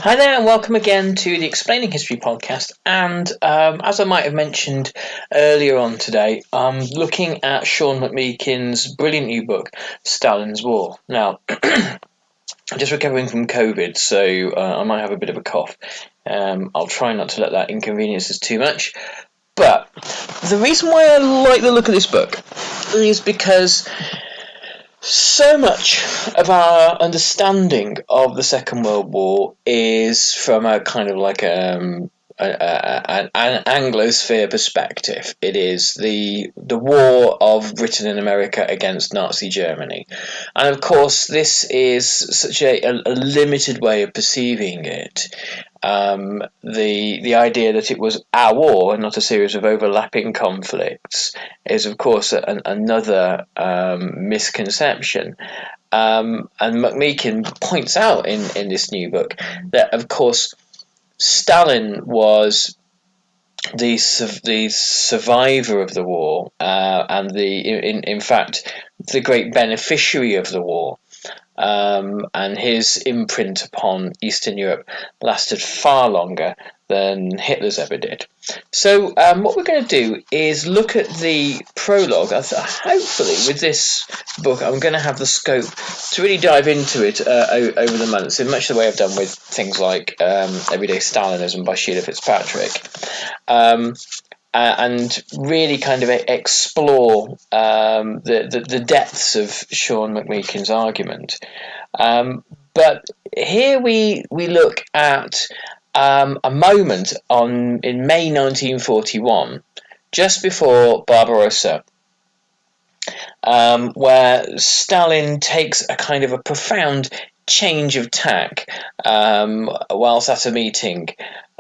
Hi there, and welcome again to the Explaining History podcast. And as I might have mentioned earlier on today, I'm looking at Sean McMeekin's brilliant new book, Stalin's War. Now, I'm just recovering from COVID, so I might have a bit of a cough. I'll try not to let that inconvenience us too much. But the reason why I like the look of this book is because so much of our understanding of the Second World War is from a kind of like an Anglosphere perspective. It is the war of Britain and America against Nazi Germany, and of course, this is such a limited way of perceiving it. The idea that it was our war and not a series of overlapping conflicts is, of course, another misconception. And McMeekin points out in this new book that, of course, Stalin was the survivor of the war and in fact the great beneficiary of the war. And his imprint upon Eastern Europe lasted far longer than Hitler's ever did. So what we're going to do is look at the prologue. Hopefully with this book I'm going to have the scope to really dive into it over the months, in much the way I've done with things like Everyday Stalinism by Sheila Fitzpatrick. And really kind of explore the depths of Sean McMeekin's argument. But here we look at a moment in May 1941, just before Barbarossa, where Stalin takes a kind of a profound change of tack whilst at a meeting.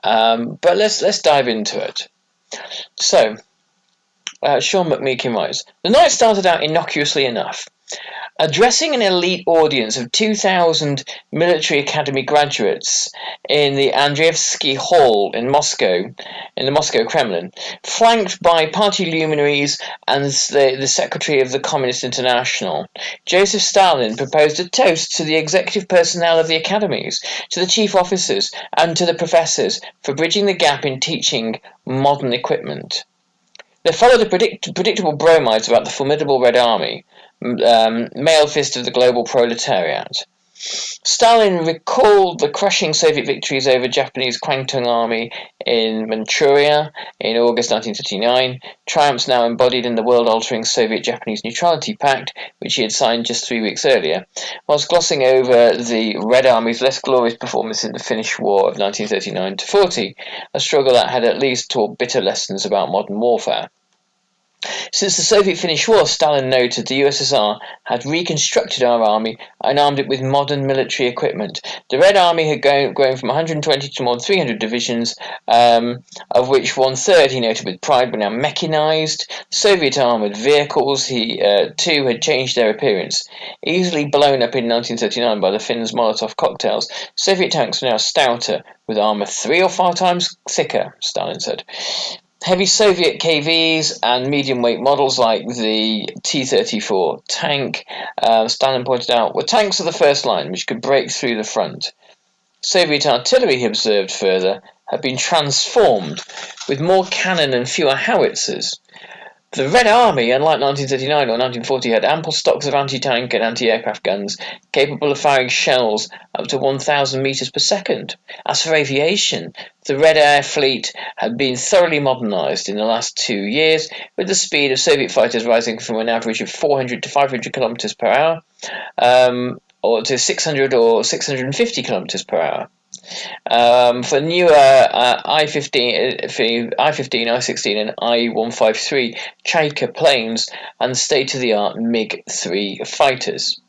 But let's dive into it. So, Sean McMeekin writes, the night started out innocuously enough. Addressing an elite audience of 2,000 military academy graduates in the Andreevsky Hall in the Moscow Kremlin, flanked by party luminaries and the secretary of the Communist International, Joseph Stalin proposed a toast to the executive personnel of the academies, to the chief officers, and to the professors for bridging the gap in teaching modern equipment. There followed a predictable bromides about the formidable Red Army, male fist of the global proletariat. Stalin recalled the crushing Soviet victories over Japanese Kwangtung Army in Manchuria in August 1939, triumphs now embodied in the world-altering Soviet-Japanese Neutrality Pact, which he had signed just 3 weeks earlier, whilst glossing over the Red Army's less glorious performance in the Finnish War of 1939-40, a struggle that had at least taught bitter lessons about modern warfare. Since the Soviet-Finnish War, Stalin noted, the USSR had reconstructed our army and armed it with modern military equipment. The Red Army had grown from 120 to more than 300 divisions, of which 1/3, he noted with pride, were now mechanized. Soviet armored vehicles, he too, had changed their appearance. Easily blown up in 1939 by the Finns' Molotov cocktails, Soviet tanks were now stouter, with armor 3 or 4 times thicker, Stalin said. Heavy Soviet KVs and medium-weight models like the T-34 tank, Stalin pointed out, were tanks of the first line which could break through the front. Soviet artillery, he observed further, had been transformed with more cannon and fewer howitzers. The Red Army, unlike 1939 or 1940, had ample stocks of anti-tank and anti-aircraft guns capable of firing shells up to 1,000 metres per second. As for aviation, the Red Air Fleet had been thoroughly modernised in the last 2 years, with the speed of Soviet fighters rising from an average of 400 to 500 kilometres per hour, or to 600 or 650 kilometres per hour. For newer I-15, I-16 and I-153 Chaika planes and state-of-the-art MiG-3 fighters.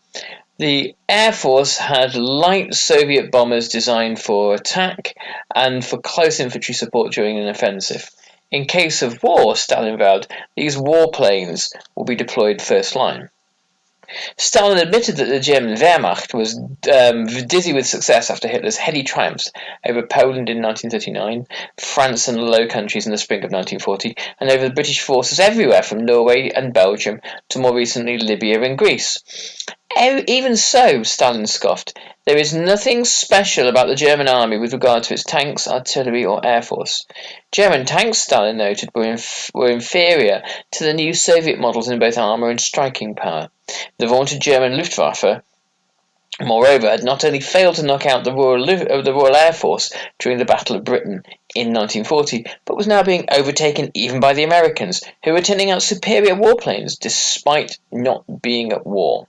The Air Force had light Soviet bombers designed for attack and for close infantry support during an offensive. In case of war, Stalin vowed, these warplanes will be deployed first line. Stalin admitted that the German Wehrmacht was dizzy with success after Hitler's heady triumphs over Poland in 1939, France and the Low Countries in the spring of 1940, and over the British forces everywhere from Norway and Belgium to more recently Libya and Greece. Even so, Stalin scoffed, there is nothing special about the German army with regard to its tanks, artillery, or air force. German tanks, Stalin noted, were inferior to the new Soviet models in both armour and striking power. The vaunted German Luftwaffe, moreover, had not only failed to knock out the Royal Air Force during the Battle of Britain in 1940, but was now being overtaken even by the Americans, who were turning out superior warplanes despite not being at war.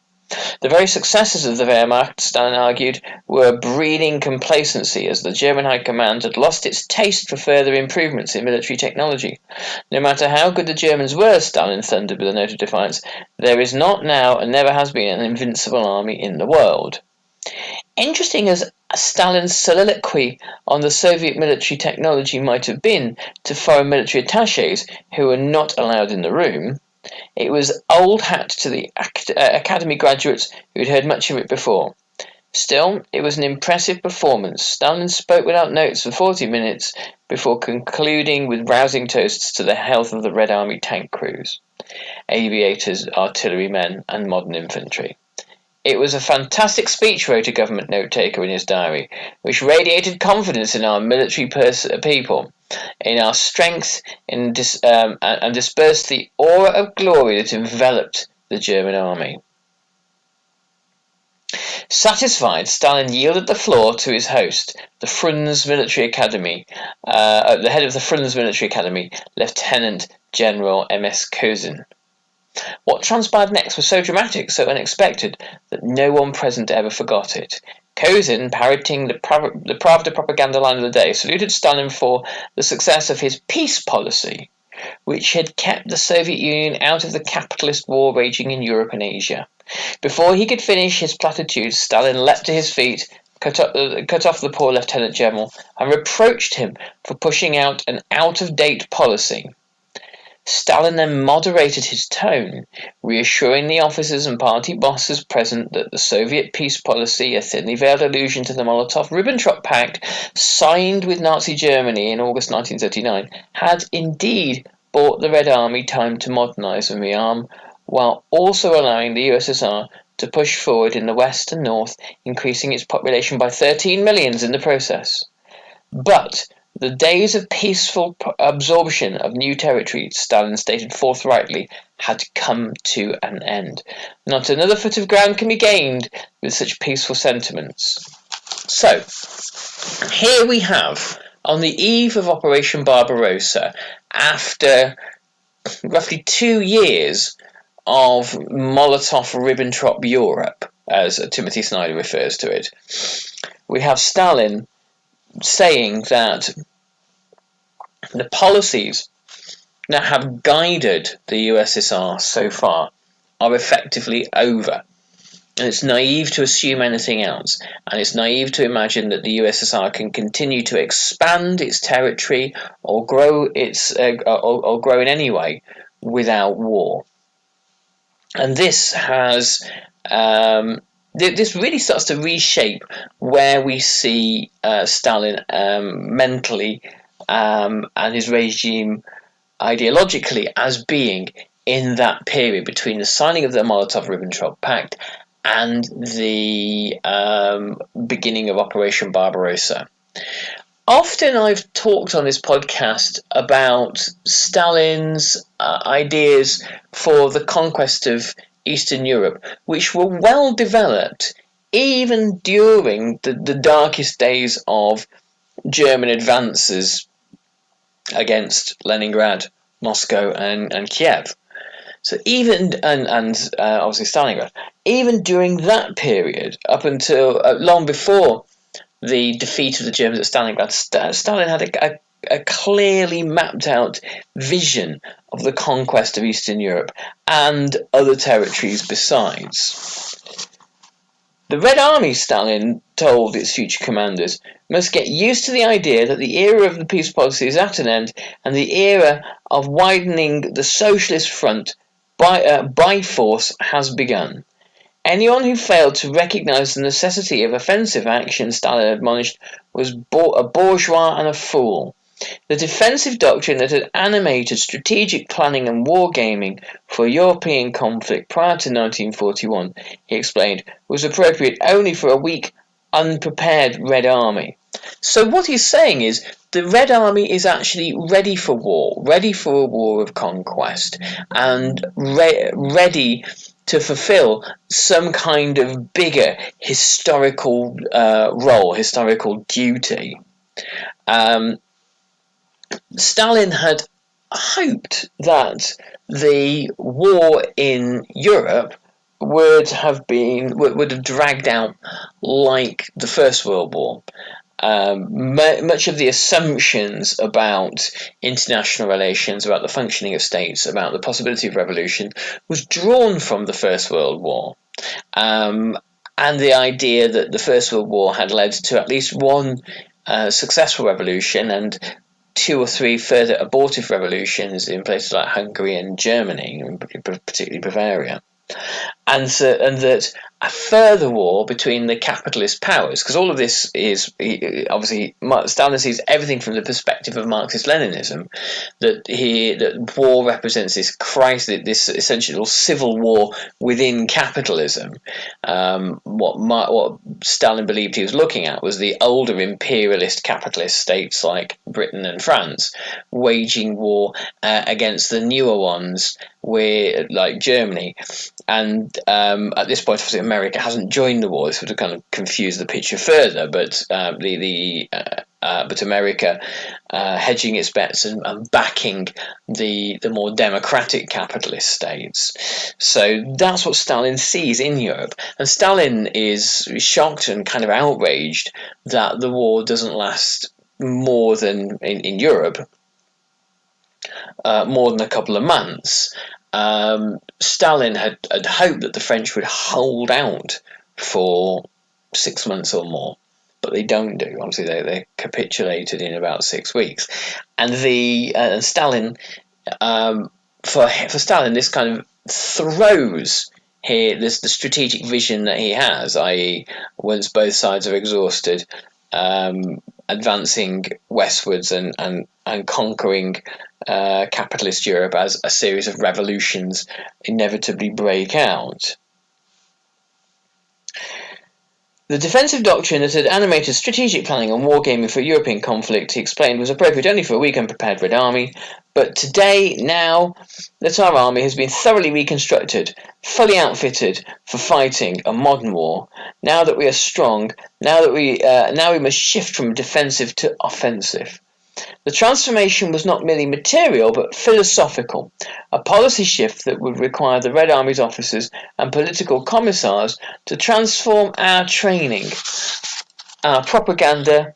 The very successes of the Wehrmacht, Stalin argued, were breeding complacency as the German High Command had lost its taste for further improvements in military technology. No matter how good the Germans were, Stalin thundered with a note of defiance, there is not now and never has been an invincible army in the world. Interesting as Stalin's soliloquy on the Soviet military technology might have been to foreign military attachés who were not allowed in the room, it was old hat to the academy graduates who had heard much of it before. Still, it was an impressive performance. Stalin spoke without notes for 40 minutes before concluding with rousing toasts to the health of the Red Army tank crews, aviators, artillerymen, and modern infantry. It was a fantastic speech, wrote a government note-taker in his diary, which radiated confidence in our military people, in our strength, and dispersed the aura of glory that enveloped the German army. Satisfied, Stalin yielded the floor to his host, the Frunze Military Academy, the head of the Frunze Military Academy, Lieutenant General M.S. Kozin. What transpired next was so dramatic, so unexpected, that no one present ever forgot it. Kozin, parroting the Pravda propaganda line of the day, saluted Stalin for the success of his peace policy, which had kept the Soviet Union out of the capitalist war raging in Europe and Asia. Before he could finish his platitudes, Stalin leapt to his feet, cut off the poor Lieutenant General, and reproached him for pushing out an out-of-date policy. Stalin then moderated his tone, reassuring the officers and party bosses present that the Soviet peace policy, a thinly veiled allusion to the Molotov-Ribbentrop Pact signed with Nazi Germany in August 1939, had indeed bought the Red Army time to modernize and rearm, while also allowing the USSR to push forward in the west and north, increasing its population by 13 million in the process. But the days of peaceful absorption of new territory, Stalin stated forthrightly, had come to an end. Not another foot of ground can be gained with such peaceful sentiments. So, here we have, on the eve of Operation Barbarossa, after roughly 2 years of Molotov-Ribbentrop Europe, as Timothy Snyder refers to it, we have Stalin saying that the policies that have guided the USSR so far are effectively over. And it's naive to assume anything else, and it's naive to imagine that the USSR can continue to expand its territory or grow or grow in any way without war. And this has this really starts to reshape where we see Stalin mentally and his regime ideologically as being in that period between the signing of the Molotov-Ribbentrop Pact and the beginning of Operation Barbarossa. Often I've talked on this podcast about Stalin's ideas for the conquest of Eastern Europe, which were well developed even during the darkest days of German advances against Leningrad, Moscow, and Kiev. So even and obviously Stalingrad, even during that period, up until long before the defeat of the Germans at Stalingrad, Stalin had a clearly mapped out vision of the conquest of Eastern Europe and other territories besides. The Red Army, Stalin told its future commanders, must get used to the idea that the era of the peace policy is at an end and the era of widening the socialist front by force has begun. Anyone who failed to recognize the necessity of offensive action, Stalin admonished, was a bourgeois and a fool. The defensive doctrine that had animated strategic planning and wargaming for European conflict prior to 1941, he explained, was appropriate only for a weak, unprepared Red Army. So what he's saying is the Red Army is actually ready for war, ready for a war of conquest, and ready to fulfill some kind of bigger historical role, historical duty. Stalin had hoped that the war in Europe would have dragged out like the First World War. Much of the assumptions about international relations, about the functioning of states, about the possibility of revolution was drawn from the First World War. And the idea that the First World War had led to at least one successful revolution and two or three further abortive revolutions in places like Hungary and Germany, particularly Bavaria. And that a further war between the capitalist powers, because all of this is obviously Stalin sees everything from the perspective of Marxist-Leninism, that war represents this crisis, this essential civil war within capitalism. What Stalin believed he was looking at was the older imperialist capitalist states like Britain and France waging war against the newer ones, like Germany. And at this point, obviously, America hasn't joined the war. This would have kind of confused the picture further. But but America hedging its bets and backing the more democratic capitalist states. So that's what Stalin sees in Europe. And Stalin is shocked and kind of outraged that the war doesn't last more than in Europe. More than a couple of months. Stalin had hoped that the French would hold out for 6 months or more, but they don't do. Obviously, they capitulated in about 6 weeks, and Stalin, for Stalin, this kind of throws here the strategic vision that he has, i.e., once both sides are exhausted, advancing westwards and conquering capitalist Europe as a series of revolutions inevitably break out. The defensive doctrine that had animated strategic planning and wargaming for European conflict, he explained, was appropriate only for a weak unprepared Red Army, but today, now that our army has been thoroughly reconstructed, fully outfitted for fighting a modern war, now that we are strong, now we must shift from defensive to offensive. The transformation was not merely material but philosophical, a policy shift that would require the Red Army's officers and political commissars to transform our training, our propaganda,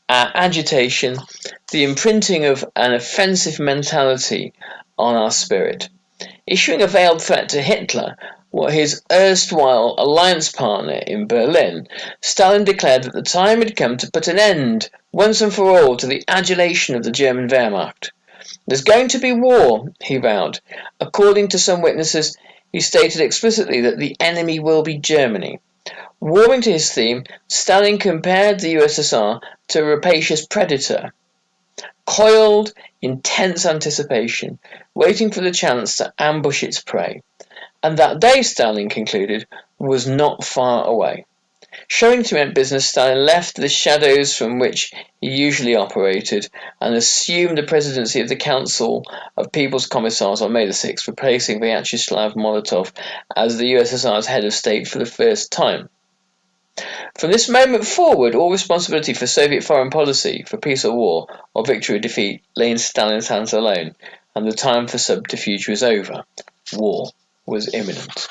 our agitation, the imprinting of an offensive mentality on our spirit. Issuing a veiled threat to Hitler, his erstwhile alliance partner in Berlin, Stalin declared that the time had come to put an end, once and for all, to the adulation of the German Wehrmacht. There's going to be war, he vowed. According to some witnesses, he stated explicitly that the enemy will be Germany. Warming to his theme, Stalin compared the USSR to a rapacious predator. Coiled in tense anticipation, waiting for the chance to ambush its prey. And that day, Stalin concluded, was not far away. Showing to meant business, Stalin left the shadows from which he usually operated and assumed the presidency of the Council of People's Commissars on May the 6th, replacing Vyacheslav Molotov as the USSR's head of state for the first time. From this moment forward, all responsibility for Soviet foreign policy, for peace or war, or victory or defeat, lay in Stalin's hands alone, and the time for subterfuge was over. War was imminent.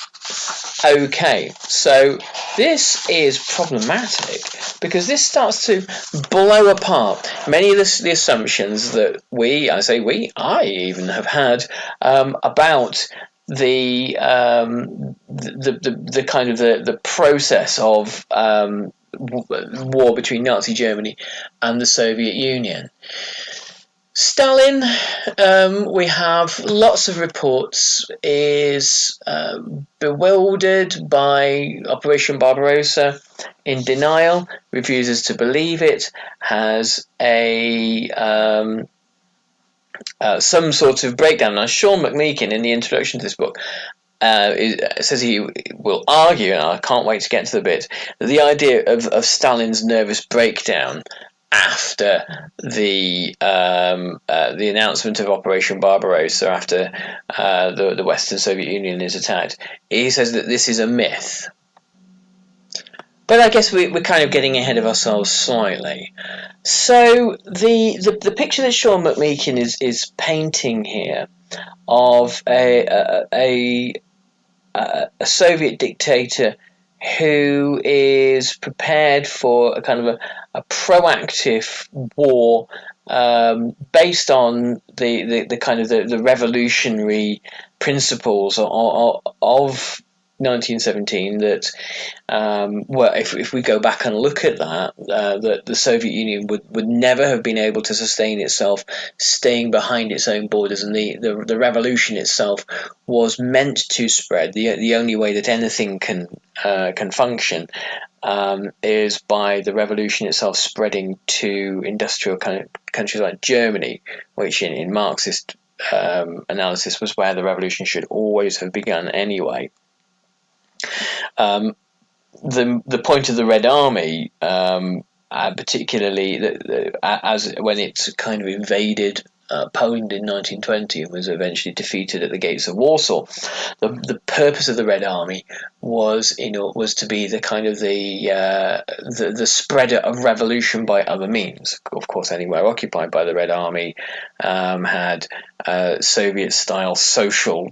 Okay, so this is problematic because this starts to blow apart many of the assumptions that I even have had about the kind of the process of war between Nazi Germany and the Soviet Union. Stalin, we have lots of reports, is bewildered by Operation Barbarossa, in denial, refuses to believe it, has a some sort of breakdown. Now, Sean McMeekin, in the introduction to this book, says he will argue, and I can't wait to get to the bit, that the idea of Stalin's nervous breakdown after the announcement of Operation Barbarossa, after the Western Soviet Union is attacked, he says that this is a myth. But I guess we're kind of getting ahead of ourselves slightly. So the picture that Sean McMeekin is painting here of a Soviet dictator who is prepared for a kind of a proactive war, based on the kind of the revolutionary principles of 1917, that well, if we go back and look at that, that the Soviet Union would never have been able to sustain itself staying behind its own borders, and the revolution itself was meant to spread. The only way that anything can function is by the revolution itself spreading to industrial countries like Germany, which in Marxist analysis was where the revolution should always have begun anyway. The point of the Red Army, particularly as when it kind of invaded Poland in 1920 and was eventually defeated at the gates of Warsaw, the purpose of the Red Army was to be the kind of the spreader of revolution by other means. Of course, anywhere occupied by the Red Army had Soviet-style social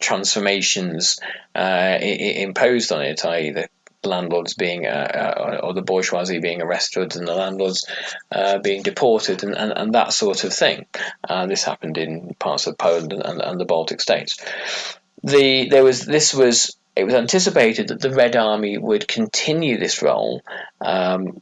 transformations imposed on it, i.e. the landlords being or the bourgeoisie being arrested and the landlords being deported, and that sort of thing. This happened in parts of Poland and the Baltic states. It was anticipated that the Red Army would continue this role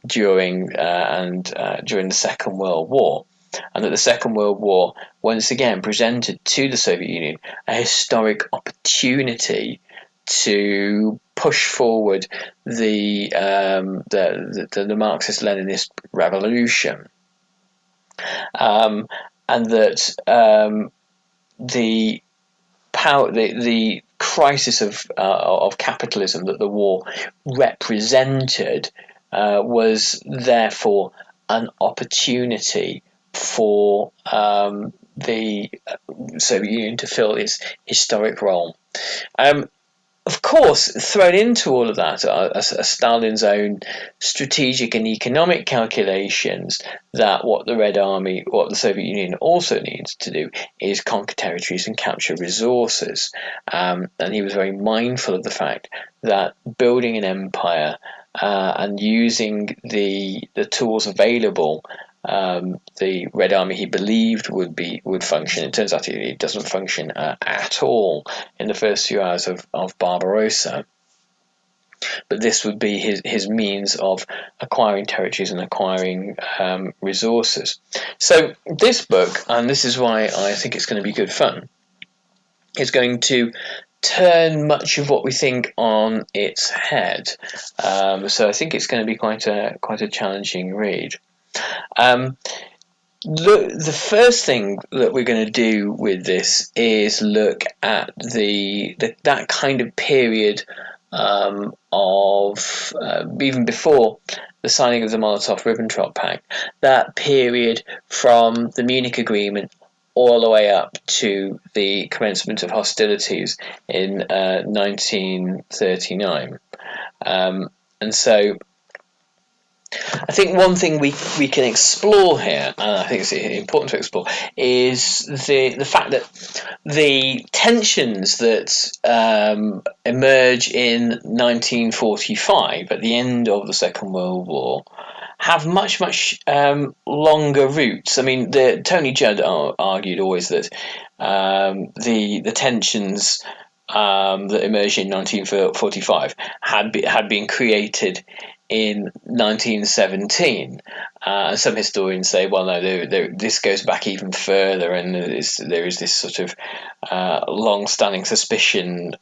during the Second World War, and that the Second World War once again presented to the Soviet Union a historic opportunity to push forward the Marxist-Leninist revolution, and that the crisis of capitalism that the war represented was therefore an opportunity for the Soviet Union to fill its historic role. Of course, thrown into all of that are Stalin's own strategic and economic calculations that what the Soviet Union also needs to do is conquer territories and capture resources. And he was very mindful of the fact that building an empire and using the tools available, the Red Army, he believed, would function. It turns out it doesn't function at all in the first few hours of Barbarossa. But this would be his means of acquiring territories and acquiring resources. So this book, and this is why I think it's going to be good fun, is going to turn much of what we think on its head. So I think it's going to be quite a challenging read. The first thing that we're going to do with this is look at that kind of period of even before the signing of the Molotov-Ribbentrop Pact, that period from the Munich Agreement all the way up to the commencement of hostilities in 1939. And so I think one thing we can explore here, and I think it's important to explore, is the fact that the tensions that emerge in 1945 at the end of the Second World War have much longer roots. I mean, Tony Judd argued always that the tensions that emerged in 1945 had been created in 1917. Some historians say, well, no, this goes back even further, and there is this sort of long-standing suspicion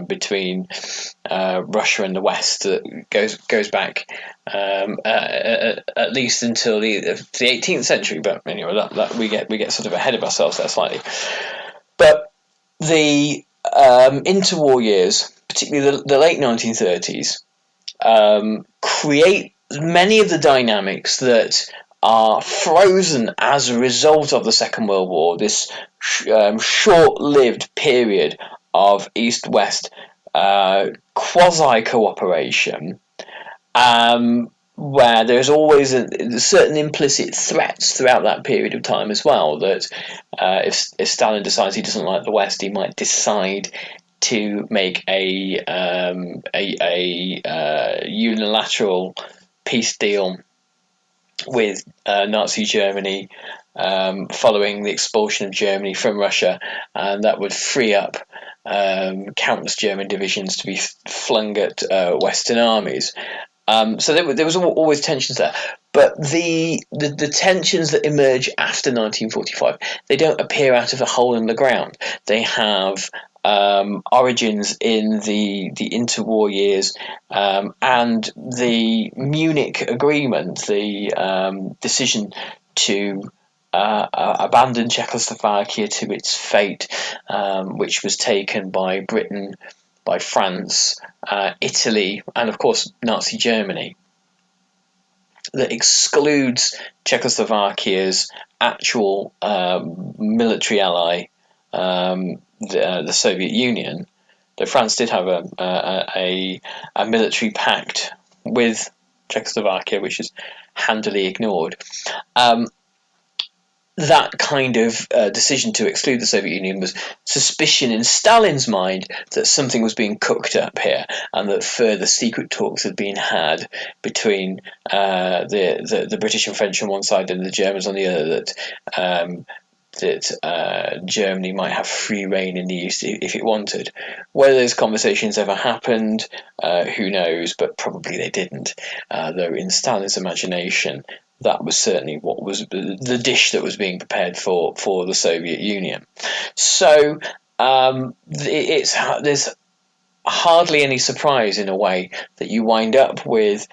between Russia and the West that goes back at least until the 18th century. But anyway, that we get sort of ahead of ourselves there slightly. But the interwar years, particularly the late 1930s, create many of the dynamics that are frozen as a result of the Second World War, this short-lived period of East-West quasi-cooperation, where there's always certain implicit threats throughout that period of time as well, that if Stalin decides he doesn't like the West, he might decide to make a unilateral peace deal with Nazi Germany following the expulsion of Germany from Russia, and that would free up countless German divisions to be flung at Western armies. So there was always tensions there, but the tensions that emerge after 1945, they don't appear out of a hole in the ground. They have origins in the interwar years, and the Munich Agreement, the decision to abandon Czechoslovakia to its fate, which was taken by Britain, by France, Italy, and of course Nazi Germany, that excludes Czechoslovakia's actual military ally, the Soviet Union. Though France did have a military pact with Czechoslovakia, which is handily ignored. That kind of decision to exclude the Soviet Union was suspicion in Stalin's mind that something was being cooked up here, and that further secret talks had been had between the British and French on one side and the Germans on the other, that Germany might have free reign in the East if it wanted. Whether those conversations ever happened, who knows, but probably they didn't, though in Stalin's imagination that was certainly what was the dish that was being prepared for the Soviet Union. So there's hardly any surprise, in a way, that you wind up with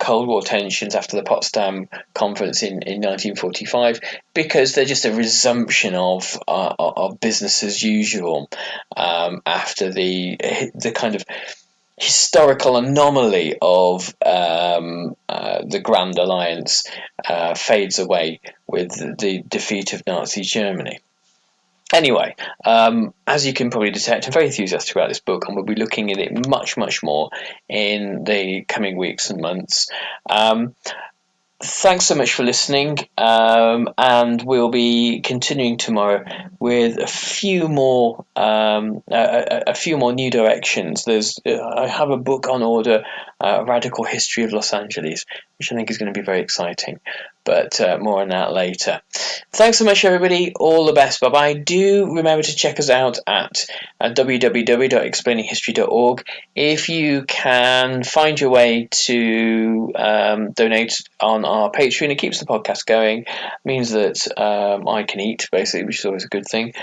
Cold War tensions after the Potsdam Conference in 1945, because they're just a resumption of business as usual after the kind of historical anomaly of the Grand Alliance fades away with the defeat of Nazi Germany. Anyway, as you can probably detect, I'm very enthusiastic about this book, and we'll be looking at it much, much more in the coming weeks and months. Thanks so much for listening, and we'll be continuing tomorrow with a few more new directions. I have a book on order, A Radical History of Los Angeles, which I think is going to be very exciting, but more on that later. Thanks so much, everybody. All the best. Bye-bye. Do remember to check us out at www.explaininghistory.org. If you can find your way to donate on our Patreon, it keeps the podcast going. It means that I can eat, basically, which is always a good thing.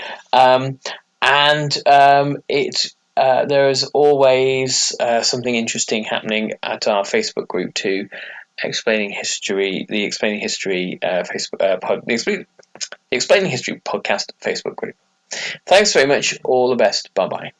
There is always something interesting happening at our Facebook group too. Explaining History, the Explaining History the Explaining History podcast Facebook group. Thanks very much. All the best. Bye bye.